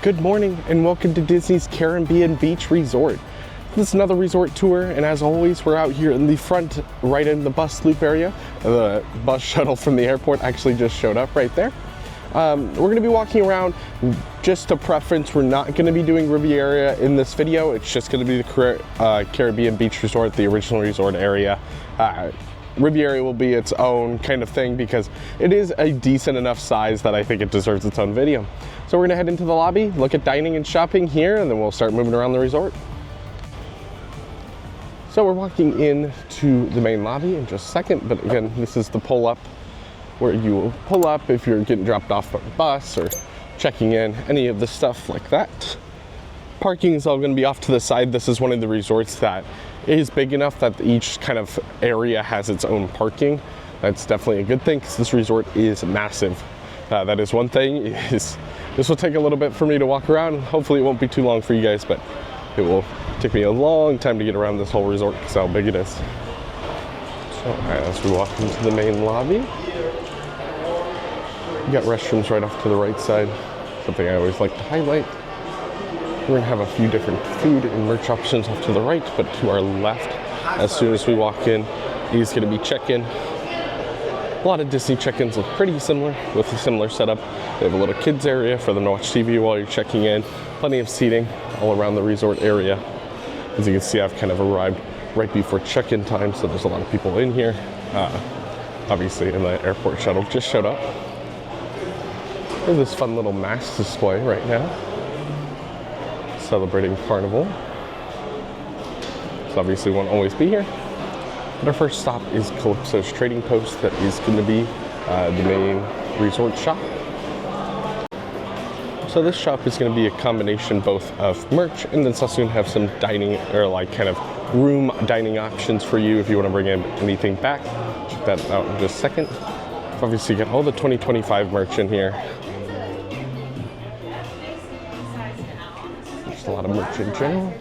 Good morning and welcome to Disney's Caribbean Beach Resort. This is another resort tour, and as always we're out here in the front, right in the bus loop area. The bus shuttle from the airport actually just showed up right there. We're going to be walking around. Just a preference, we're not going to be doing Riviera in this video. It's just going to be the Caribbean Beach Resort, the original resort area. Riviera will be its own kind of thing because it is a decent enough size that I think it deserves its own video. So we're gonna head into the lobby, look at dining and shopping here, and then we'll start moving around the resort. So we're walking into the main lobby in just a second, but again, this is the pull up where you will pull up if you're getting dropped off by a bus or checking in, any of the stuff like that. Parking is all gonna be off to the side. This is one of the resorts that is big enough that each kind of area has its own parking. That's definitely a good thing because this resort is massive. That is one thing. This will take a little bit for me to walk around. Hopefully it won't be too long for you guys, but it will take me a long time to get around this whole resort because how big it is. So as we walk into the main lobby, you got restrooms right off to the right side. Something I always like to highlight. We're gonna have a few different food and merch options off to the right, but to our left, as soon as we walk in, is gonna be check-in. A lot of Disney check-ins look pretty similar with a similar setup. They have a little kids area for them to watch TV while you're checking in. Plenty of seating all around the resort area. As you can see, I've kind of arrived right before check-in time, so there's a lot of people in here. Obviously, and the airport shuttle just showed up. There's this fun little mask display right now, celebrating Carnival. So obviously won't always be here. But our first stop is Calypso's Trading Post. That is going to be the main resort shop. So this shop is going to be a combination both of merch, and then it's also going to have some dining or like kind of room dining options for you if you want to bring in anything back. Check that out in just a second. Obviously you get all the 2025 merch in here. There's a lot of merch in general.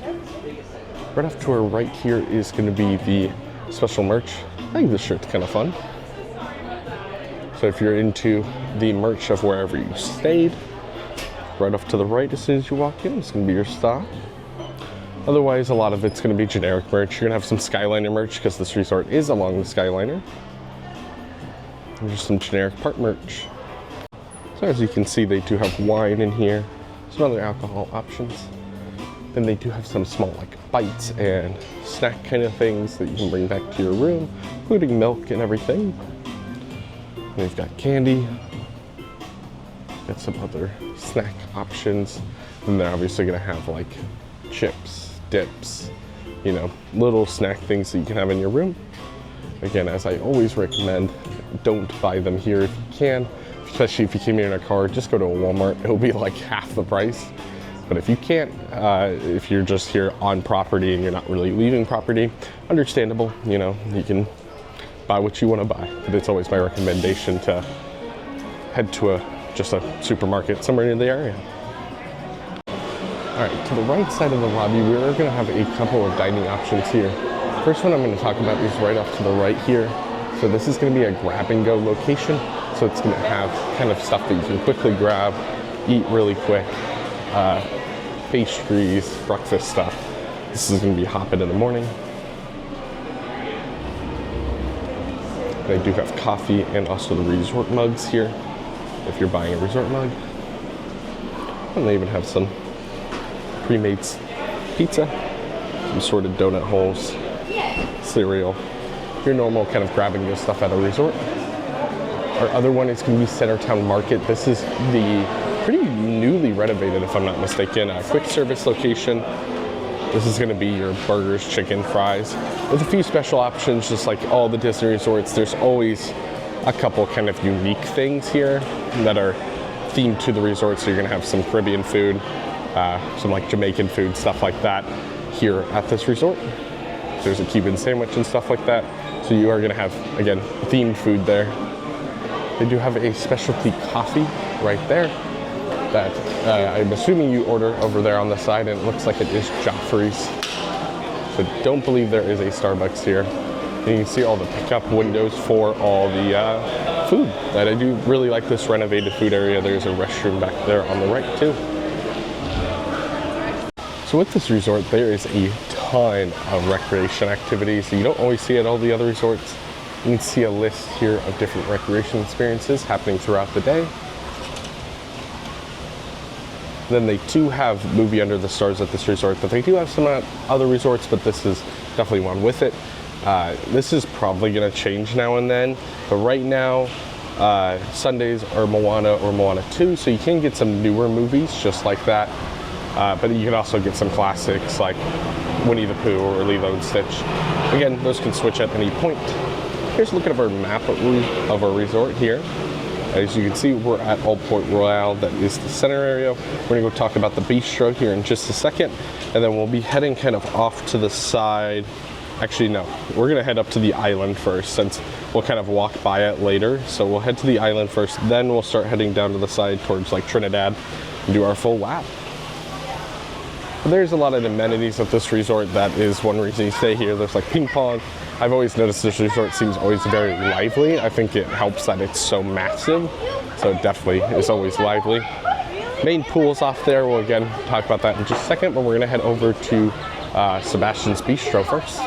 Right off to our right here is going to be the special merch. I think this shirt's kind of fun. So if you're into the merch of wherever you stayed, right off to the right as soon as you walk in, it's going to be your stop. Otherwise, a lot of it's going to be generic merch. You're going to have some Skyliner merch because this resort is along the Skyliner. And just some generic park merch. So as you can see, they do have wine in here, some other alcohol options. Then they do have some small like bites and snack kind of things that you can bring back to your room, including milk and everything. And they've got candy. Got some other snack options. And they're obviously gonna have like chips, dips, you know, little snack things that you can have in your room. Again, as I always recommend, don't buy them here if you can, especially if you came here in a car. Just go to a Walmart. It'll be like half the price. But if you can't, if you're just here on property and you're not really leaving property, understandable, you know, you can buy what you want to buy. But it's always my recommendation to head to just a supermarket somewhere in the area. All right, to the right side of the lobby, we're going to have a couple of dining options here. First one I'm going to talk about is right off to the right here. So this is going to be a grab and go location. So it's going to have kind of stuff that you can quickly grab, eat really quick. Pastries, breakfast stuff. This is going to be hopping in the morning. They do have coffee and also the resort mugs here if you're buying a resort mug. And they even have some pre-made pizza, some sort of donut holes, cereal, your normal kind of grab and go stuff at a resort. Our other one is going to be Centertown Market. This is the pretty newly renovated, if I'm not mistaken, quick service location. This is going to be your burgers, chicken, fries, with a few special options. Just like all the Disney resorts, there's always a couple kind of unique things here that are themed to the resort. So you're going to have some Caribbean food, some like Jamaican food, stuff like that here at this resort. There's a Cuban sandwich and stuff like that. So you are going to have, again, themed food there. They do have a specialty coffee right there that I'm assuming you order over there on the side, and it looks like it is Joffrey's. So don't believe there is a Starbucks here. And you can see all the pickup windows for all the food. And I do really like this renovated food area. There's a restroom back there on the right too. So with this resort, there is a ton of recreation activities that you don't always see at all the other resorts. You can see a list here of different recreation experiences happening throughout the day. Then they do have movie Under the Stars at this resort, but they do have some at other resorts, but this is definitely one with it. This is probably gonna change now and then, but right now, Sundays are Moana or Moana 2, so you can get some newer movies just like that. But you can also get some classics like Winnie the Pooh or Lilo and Stitch. Again, those can switch at any point. Here's a look at our map of our resort here. As you can see, we're at All Point Royale. That is the center area. We're gonna go talk about the bistro here in just a second, and then we'll be heading kind of off to the side. Actually, no, we're gonna head up to the island first, since we'll kind of walk by it later. So we'll head to the island first, then we'll start heading down to the side towards like Trinidad and do our full lap. But there's a lot of amenities at this resort. That is one reason you stay here. There's like ping pong. I've always noticed this resort seems always very lively. I think it helps that it's so massive. So it definitely is always lively. Main pool's off there. We'll again talk about that in just a second, but we're gonna head over to Sebastian's Bistro first.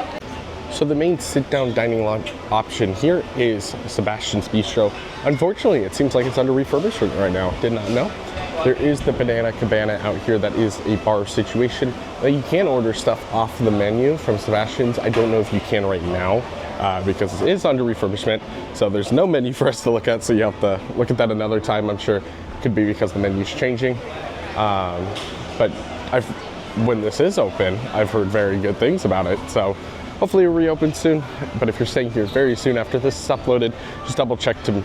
So the main sit-down dining option here is Sebastian's Bistro. Unfortunately, it seems like it's under refurbishment right now. Did not know. There is the Banana Cabana out here that is a bar situation. Now you can order stuff off the menu from Sebastian's. I don't know if you can right now because it is under refurbishment. So there's no menu for us to look at, so you have to look at that another time. I'm sure it could be because the menu's changing. But when this is open, I've heard very good things about it. So hopefully it'll reopen soon. But if you're staying here very soon after this is uploaded, just double check to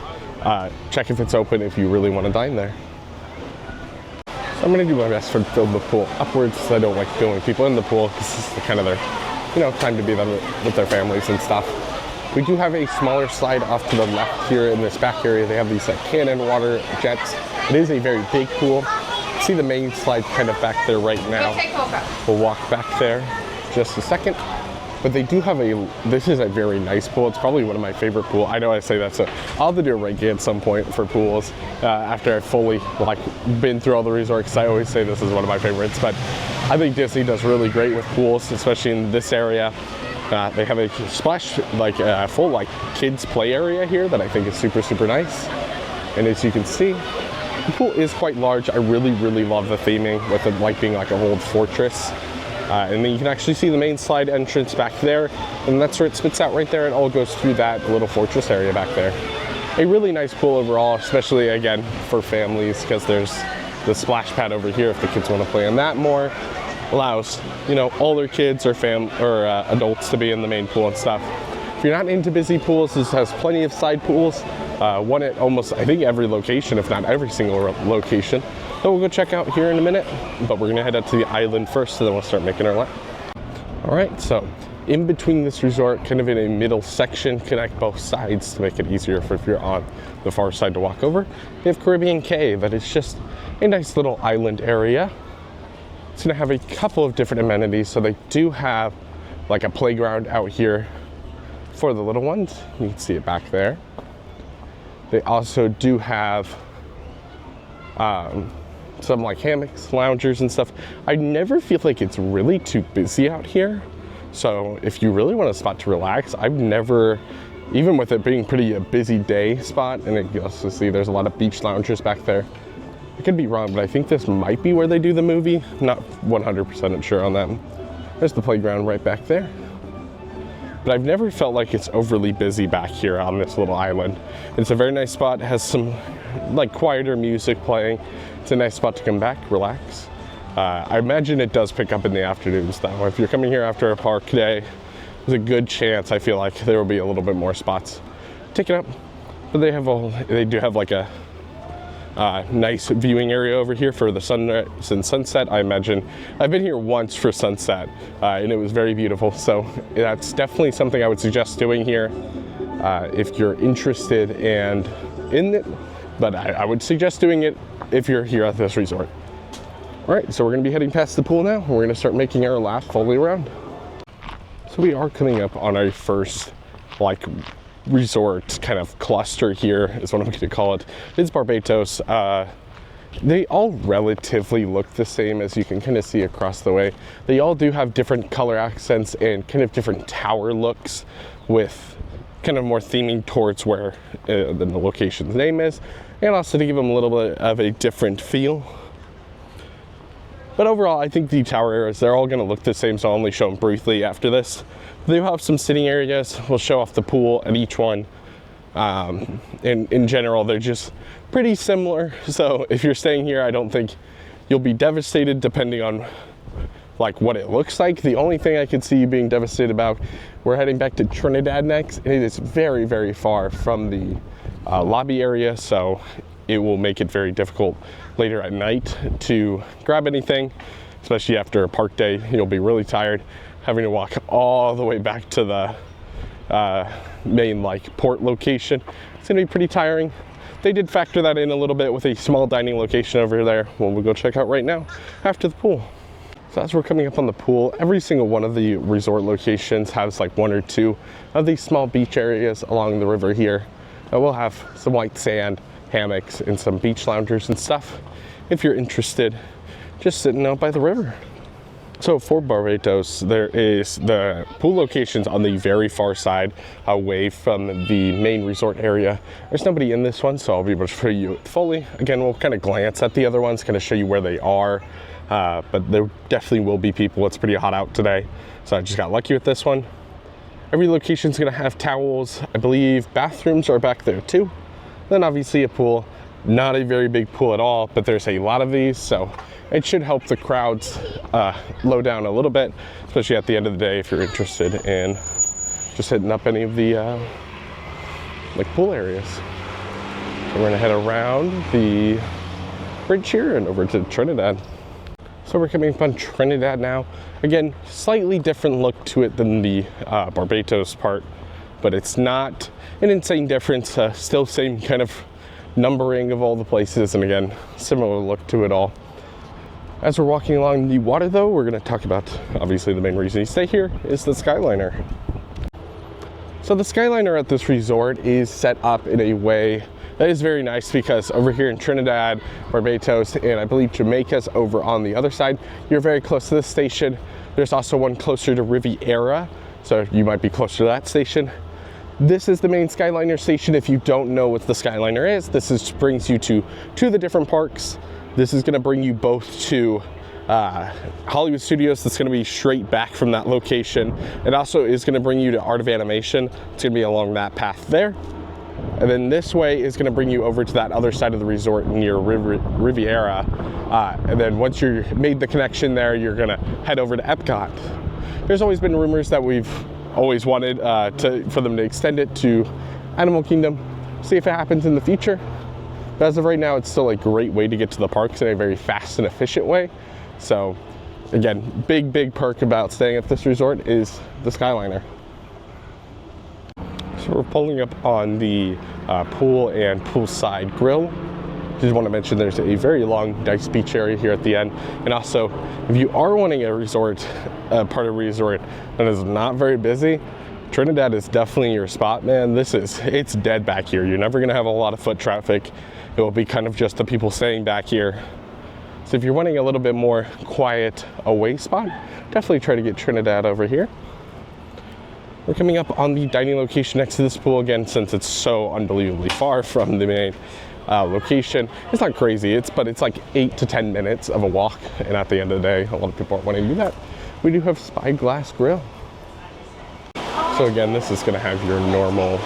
check if it's open if you really want to dine there. So I'm gonna do my best to fill the pool upwards. I don't like filming people in the pool because this is the kind of their, time to be them with their families and stuff. We do have a smaller slide off to the left here in this back area. They have these cannon water jets. It is a very big pool. See the main slide kind of back there right now. We'll walk back there just a second. But they do have this is a very nice pool. It's probably one of my favorite pools. I know I say that, so I'll have to do a ranking at some point for pools after I've fully been through all the resorts. I always say this is one of my favorites, but I think Disney does really great with pools, especially in this area. They have a splash, full kids play area here that I think is super, super nice. And as you can see, the pool is quite large. I really, really love the theming with it being like an old fortress. And then you can actually see the main slide entrance back there, and that's where it spits out right there. It all goes through that little fortress area back there. A really nice pool overall, especially again for families, because there's the splash pad over here if the kids want to play on that more. Allows all their kids or adults to be in the main pool and stuff. If you're not into busy pools, this has plenty of side pools. One at almost I think every location, if not every single location. So we'll go check out here in a minute, but we're gonna head out to the island first, and then we'll start making our lap. All right, so in between this resort, kind of in a middle section, connect both sides to make it easier for if you're on the far side to walk over. We have Caribbean Cay, that is just a nice little island area. It's gonna have a couple of different amenities. So they do have like a playground out here for the little ones. You can see it back there. They also do have some hammocks, loungers and stuff. I never feel like it's really too busy out here. So if you really want a spot to relax, I've never, even with it being a busy day spot, and you also see there's a lot of beach loungers back there. I could be wrong, but I think this might be where they do the movie. Not 100% sure on that. There's the playground right back there. But I've never felt like it's overly busy back here on this little island. It's a very nice spot. It has some quieter music playing. It's a nice spot to come back, relax. I imagine it does pick up in the afternoons though. If you're coming here after a park day, there's a good chance I feel like there will be a little bit more spots taken up. But they do have a nice viewing area over here for the sunrise and sunset. I imagine I've been here once for sunset and it was very beautiful. So that's definitely something I would suggest doing here if you're interested in it. But I would suggest doing it if you're here at this resort. All right, so we're gonna be heading past the pool now. We're gonna start making our lap fully around. So we are coming up on our first resort kind of cluster here is what I'm gonna call it. It's Barbados. They all relatively look the same, as you can kind of see across the way. They all do have different color accents and kind of different tower looks, with kind of more theming towards where the location's name is, and also to give them a little bit of a different feel. But overall, I think the tower areas, they're all going to look the same, so I'll only show them briefly after this. They will have some sitting areas. We'll show off the pool at each one. In general, they're just pretty similar. So if you're staying here, I don't think you'll be devastated, depending on like what it looks like. The only thing I could see you being devastated about, we're heading back to Trinidad next, and it is very, very far from the lobby area, so it will make it very difficult later at night to grab anything, especially after a park day. You'll be really tired, having to walk all the way back to the main like port location. It's gonna be pretty tiring. They did factor that in a little bit with a small dining location over there, one we'll go check out right now after the pool. So as we're coming up on the pool, every single one of the resort locations has like one or two of these small beach areas along the river here. We'll have some white sand, hammocks, and some beach loungers and stuff if you're interested, just sitting out by the river. So for Barbados, there is the pool locations on the very far side away from the main resort area. There's nobody in this one, so I'll be able to show you it fully. Again, we'll kind of glance at the other ones, kind of show you where they are, but there definitely will be people. It's pretty hot out today, so I just got lucky with this one. Every location is going to have towels. I believe bathrooms are back there too. Then obviously a pool, not a very big pool at all, but there's a lot of these, so it should help the crowds low down a little bit, especially at the end of the day if you're interested in just hitting up any of the like pool areas. So we're gonna head around the bridge here and over to Trinidad. So we're coming up on Trinidad now. Again, slightly different look to it than the Barbados part, but it's not an insane difference. Still same kind of numbering of all the places, and again, similar look to it all. As we're walking along the water though, we're going to talk about, obviously the main reason you stay here is the Skyliner. So the Skyliner at this resort is set up in a way that is very nice, because over here in Trinidad, Barbados, and I believe Jamaica's over on the other side, you're very close to this station. There's also one closer to Riviera, so you might be closer to that station. This is the main Skyliner station. If you don't know what the Skyliner is, this brings you to the different parks. This is going to bring you both to Hollywood Studios. That's going to be straight back from that location. It also is going to bring you to Art of Animation. It's going to be along that path there. And then this way is going to bring you over to that other side of the resort near Riviera. And then once you're made the connection there, you're going to head over to Epcot. There's always been rumors that we've always wanted for them to extend it to Animal Kingdom. See if it happens in the future. But as of right now, it's still a great way to get to the parks in a very fast and efficient way. So again, big perk about staying at this resort is the Skyliner. So we're pulling up on the pool and poolside grill. Just want to mention there's a very long nice beach area here at the end. And also, if you are wanting a resort, part of a resort that is not very busy, Trinidad is definitely your spot, man. It's dead back here. You're never gonna have a lot of foot traffic. It will be kind of just the people staying back here. So if you're wanting a little bit more quiet away spot, definitely try to get Trinidad over here. We're coming up on the dining location next to this pool again, since it's so unbelievably far from the main location. It's not crazy, but it's like 8 to 10 minutes of a walk, and at the end of the day, a lot of people aren't wanting to do that. We do have Spyglass Grill. So again, this is gonna have your normal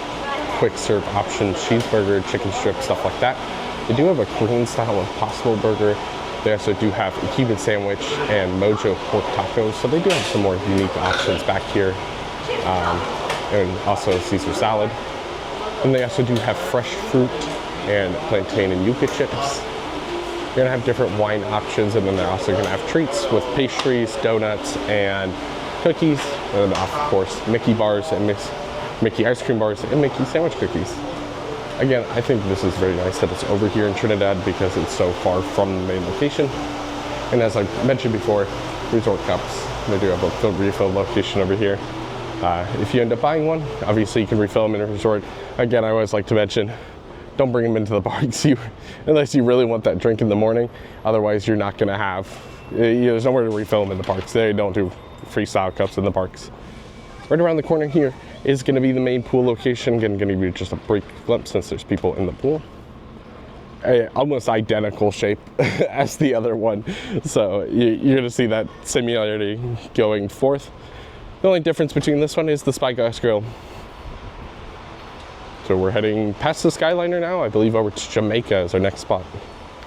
quick serve options, cheeseburger, chicken strip, stuff like that. They do have a Korean style Impossible Burger. They also do have a Cuban sandwich and Mojo pork tacos. So they do have some more unique options back here. And also Caesar salad. And they also do have fresh fruit and plantain and yuca chips. You're gonna have different wine options, and then they're also gonna have treats with pastries, donuts, and cookies. And then of course, Mickey bars and Mickey ice cream bars and Mickey sandwich cookies. Again, I think this is very nice that it's over here in Trinidad because it's so far from the main location. And as I mentioned before, resort cups. They do have a fill refill location over here. If you end up buying one, obviously you can refill them in a resort. Again, I always like to mention, don't bring them into the parks unless you really want that drink in the morning. Otherwise, you're not gonna have, there's nowhere to refill them in the parks. They don't do freestyle cups in the parks. Right around the corner here is gonna be the main pool location. Again, gonna be just a brief glimpse since there's people in the pool. Almost identical shape as the other one. So you're gonna see that similarity going forth. The only difference between this one is the Spyglass Grill. So we're heading past the Skyliner now, I believe over to Jamaica as our next spot.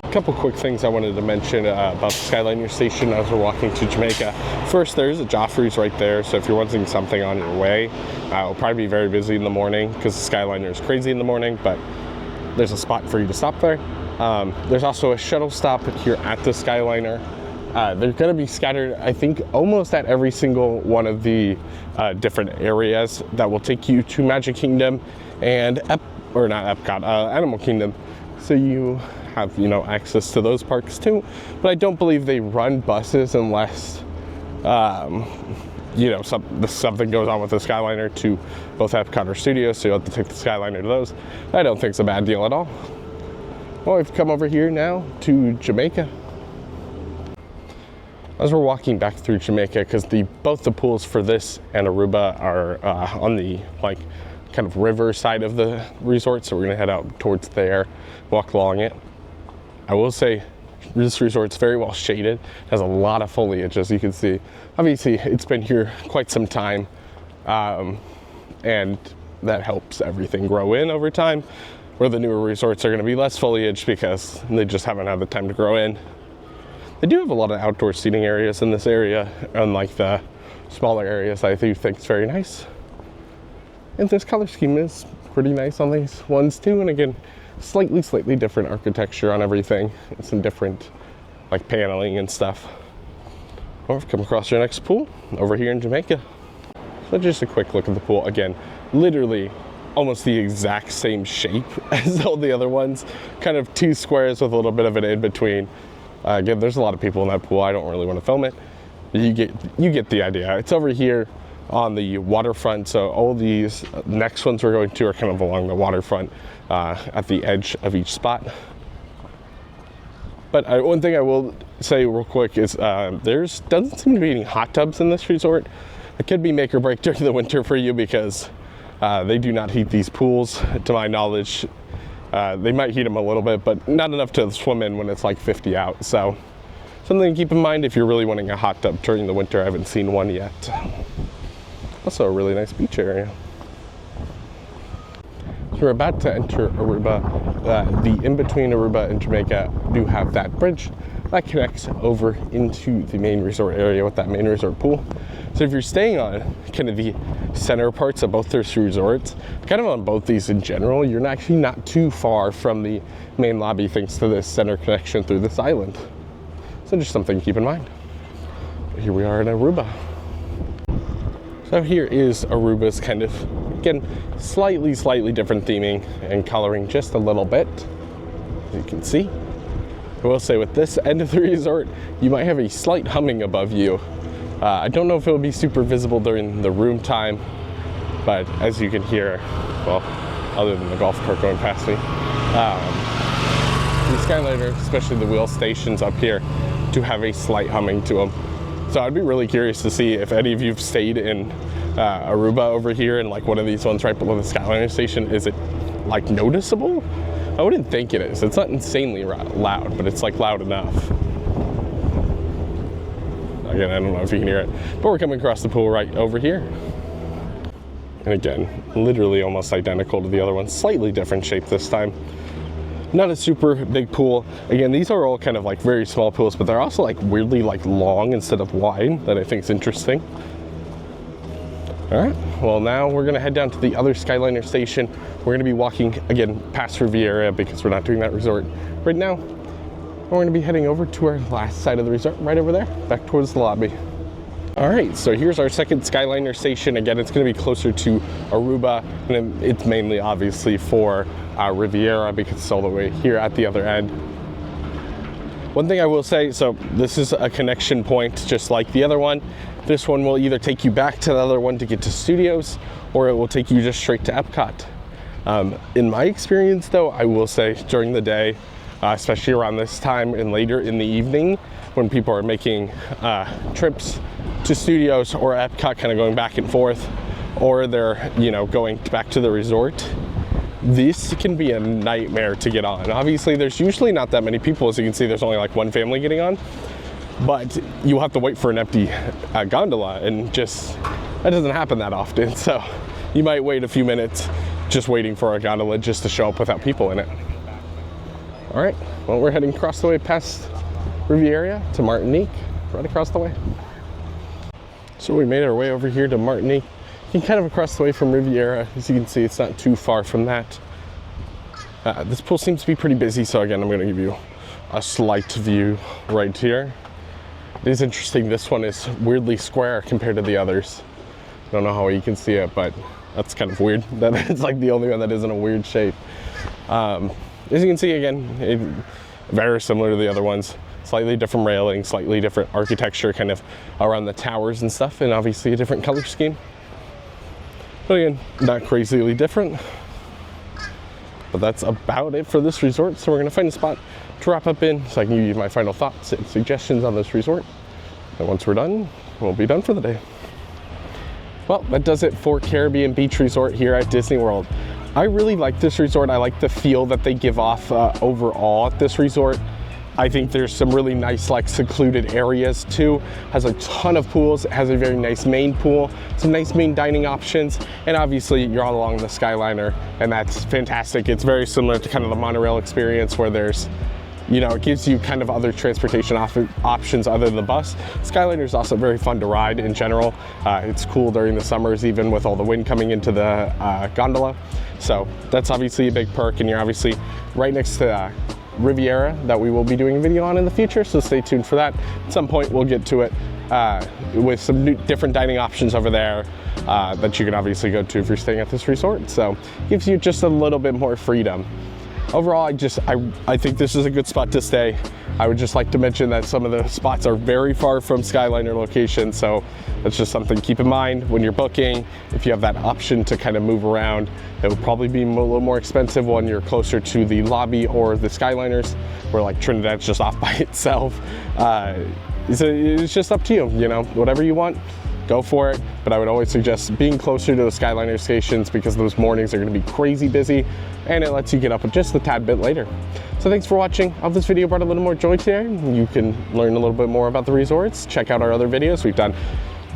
A couple quick things I wanted to mention about the Skyliner station as we're walking to Jamaica. First, there's a Joffrey's right there, so if you're wanting something on your way, it'll probably be very busy in the morning because the Skyliner is crazy in the morning, but there's a spot for you to stop there. There's also a shuttle stop here at the Skyliner. They're going to be scattered, I think, almost at every single one of the different areas that will take you to Magic Kingdom and Animal Kingdom. So you have, access to those parks too. But I don't believe they run buses unless, something goes on with the Skyliner to both Epcot or Studios. So you'll have to take the Skyliner to those. I don't think it's a bad deal at all. Well, we've come over here now to Jamaica. As we're walking back through Jamaica, because both the pools for this and Aruba are on the kind of river side of the resort, so we're gonna head out towards there, walk along it. I will say this resort's very well shaded. It has a lot of foliage, as you can see. Obviously, it's been here quite some time, and that helps everything grow in over time. Where the newer resorts are going to be less foliage because they just haven't had the time to grow in. They do have a lot of outdoor seating areas in this area, unlike the smaller areas. I do think it's very nice. And this color scheme is pretty nice on these ones too. And again, slightly different architecture on everything. And some different paneling and stuff. Well, we've come across our next pool over here in Jamaica. So just a quick look at the pool. Again, literally almost the exact same shape as all the other ones. Kind of two squares with a little bit of an in between. Again, there's a lot of people in that pool. I don't really want to film it. You get the idea. It's over here on the waterfront. So all these next ones we're going to are kind of along the waterfront at the edge of each spot. But one thing I will say real quick is doesn't seem to be any hot tubs in this resort. It could be make or break during the winter for you because they do not heat these pools, to my knowledge. They might heat them a little bit, but not enough to swim in when it's 50 out. So something to keep in mind if you're really wanting a hot tub during the winter. I haven't seen one yet. Also a really nice beach area. So we're about to enter Aruba. The in-between Aruba and Jamaica do have that bridge that connects over into the main resort area with that main resort pool. So if you're staying on kind of the center parts of both those resorts, kind of on both these in general, you're actually not too far from the main lobby thanks to this center connection through this island. So just something to keep in mind. Here we are in Aruba. So here is Aruba's kind of, again, slightly different theming and coloring just a little bit, as you can see. I will say with this end of the resort, you might have a slight humming above you. I don't know if it'll be super visible during the room time, but as you can hear, well, other than the golf cart going past me, the Skyliner, especially the wheel stations up here, do have a slight humming to them. So I'd be really curious to see if any of you've stayed in Aruba over here and one of these ones right below the Skyliner station. Is it noticeable? I wouldn't think it is. It's not insanely loud, but it's loud enough. Again, I don't know if you can hear it, but we're coming across the pool right over here. And again, literally almost identical to the other one, slightly different shape this time. Not a super big pool. Again, these are all kind of very small pools, but they're also weirdly long instead of wide, that I think is interesting. All right, well now we're gonna head down to the other Skyliner station. We're gonna be walking, again, past Riviera because we're not doing that resort right now. We're gonna be heading over to our last side of the resort, right over there, back towards the lobby. All right, so here's our second Skyliner station. Again, it's gonna be closer to Aruba, and it's mainly obviously for Riviera because it's all the way here at the other end. One thing I will say, so this is a connection point just like the other one. This one will either take you back to the other one to get to Studios, or it will take you just straight to Epcot. In my experience though, I will say during the day, especially around this time and later in the evening, when people are making trips to studios or Epcot, kind of going back and forth, or they're, you know, going back to the resort, this can be a nightmare to get on. Obviously, there's usually not that many people. As you can see, there's only like one family getting on, but you'll have to wait for an empty gondola, and just, that doesn't happen that often. So you might wait a few minutes just waiting for a gondola just to show up without people in it. All right, well, we're heading across the way past Riviera to Martinique, right across the way. So we made our way over here to Martinique, and kind of across the way from Riviera. As you can see, it's not too far from that. This pool seems to be pretty busy, so again, I'm gonna give you a slight view right here. It is interesting, this one is weirdly square compared to the others. I don't know how you can see it, but that's kind of weird. That it's like the only one that isn't a weird shape. As you can see, again, very similar to the other ones. Slightly different railing, slightly different architecture kind of around the towers and stuff, and obviously a different color scheme. But again, not crazily different. But that's about it for this resort. So we're gonna find a spot to wrap up in so I can give you my final thoughts and suggestions on this resort. And once we're done, we'll be done for the day. Well, that does it for Caribbean Beach Resort here at Disney World. I really like this resort. I like the feel that they give off overall at this resort. I think there's some really nice, like, secluded areas too. Has a ton of pools. It has a very nice main pool, some nice main dining options, and obviously you're all along the Skyliner, and that's fantastic. It's very similar to kind of the monorail experience, where there's, you know, it gives you kind of other transportation options other than the bus. Skyliner is also very fun to ride in general. It's cool during the summers, even with all the wind coming into the gondola. So that's obviously a big perk, and you're obviously right next to Riviera that we will be doing a video on in the future, so stay tuned for that. At some point we'll get to it with some new, different dining options over there that you can obviously go to if you're staying at this resort. So gives you just a little bit more freedom. Overall, I think this is a good spot to stay. I would just like to mention that some of the spots are very far from Skyliner locations, so that's just something to keep in mind when you're booking. If you have that option to kind of move around, it will probably be a little more expensive when you're closer to the lobby or the Skyliners, where like Trinidad's just off by itself. It's just up to you, you know, whatever you want, go for it. But I would always suggest being closer to the Skyliner stations, because those mornings are going to be crazy busy, and it lets you get up just a tad bit later. So thanks for watching. I hope this video brought a little more joy today. You can learn a little bit more about the resorts. Check out our other videos. We've done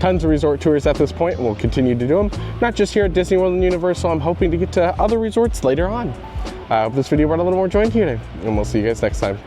tons of resort tours at this point, and we'll continue to do them. Not just here at Disney World and Universal. I'm hoping to get to other resorts later on. I hope this video brought a little more joy to you today, and we'll see you guys next time.